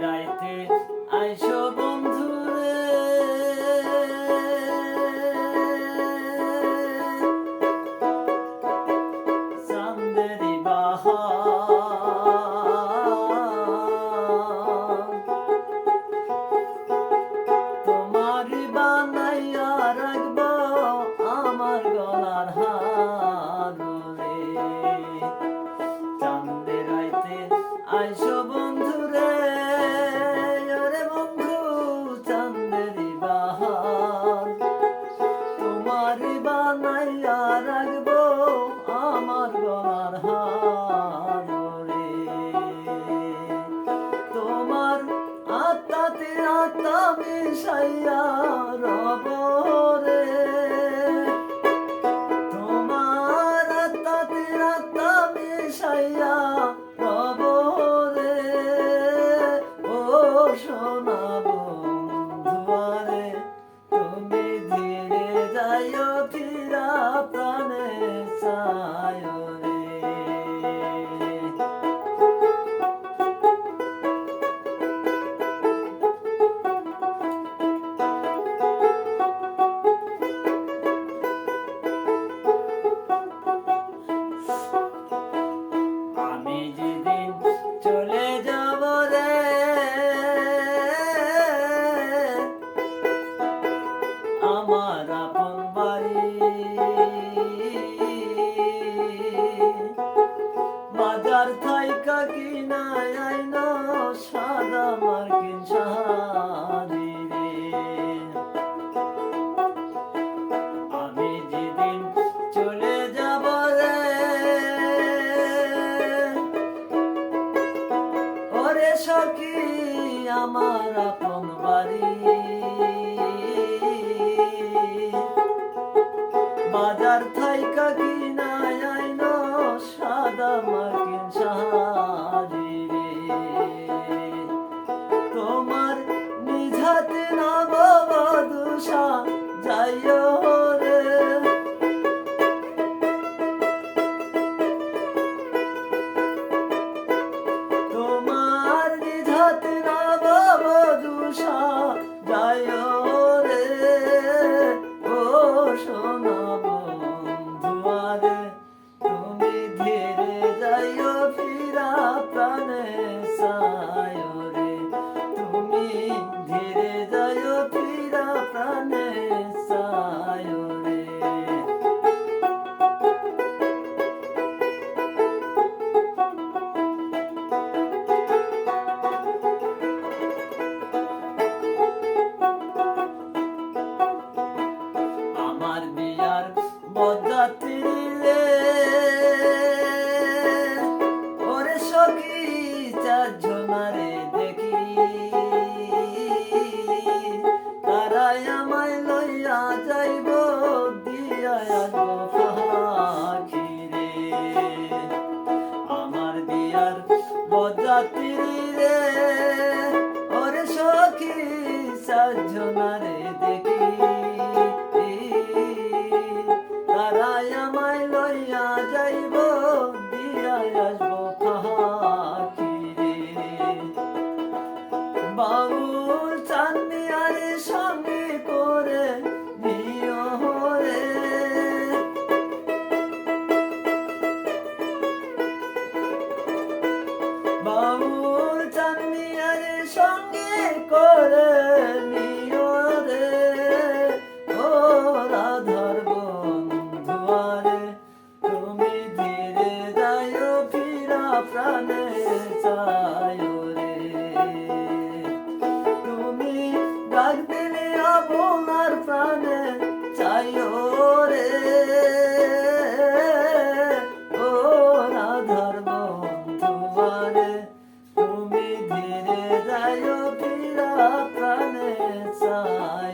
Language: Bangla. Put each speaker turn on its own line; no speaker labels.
রাইতে আইসো বন্ধুরে চাঁদেরি বাহার তোমারি বানাইয়া রাখবো আমার গলার হার রে চাঁদের রাইতে আইসো বন্ধুরে ওরে বন্ধু চাঁদেরি বাহার তোমারি বানাইয়া রাখবো আমার গলার হার রে তোমার আত্মাতে আত্মা মিশাইয়া রব রে তোমার আত্মাতে আত্মা মিশাইয়া রব রে ও সোনা বন্ধুয়ারে তুমি ধীরে যাইও ফিরা প্রাণে চায় রে আমি যেদিন চলে যাব রে আমার আপন বাড়ি বাজার থাইকা কিনা আইন সাদা মার্কিন শাড়ি রে আমি যেদিন চলে যাব রে ওরে সখী আমার আপন বাড়ি বাজার থাইকা কিনা আইন সাদা মার্কিন শাড়ি রে তোমার নিঝাতে নববধূষা যাইও রে তোমার নিঝাতে নববধূষা যাইও রে ও সোনা বন্ধুয়ারে তুমি ধীরে যাইও ফিরা প্রাণে চায় রে তুমি ধীরে যাইও ফিরা প্রাণে চায় রে আমার বিয়ার বরযাত্রী রে ওরে সখী চারজনারে দেখি তারাই আমায় লইয়া যাইব দিয়া আসবো পাখি রে আমার বিয়ার বরযাত্রী রে ওরে সখী চারজনারে দেখি তারাই আমায় লইয়া যাইব দিয়া আসবো পাখি রে বাউল চাঁদনিয়ারে সঙ্গে করে নিও রে বাউল চাঁদনিয়ারে সঙ্গে করে নিও রে ও রাধার বন্ধুয়ারে তুমি ধীরে যাইও ফিরা প্রাণে চায় রে তুমি ডাক দিলে আপনার প্রাণে চাইও রে ও রাধার বন্ধুয়ারে তুমি ধীরে যাইও ফিরা প্রাণে চায়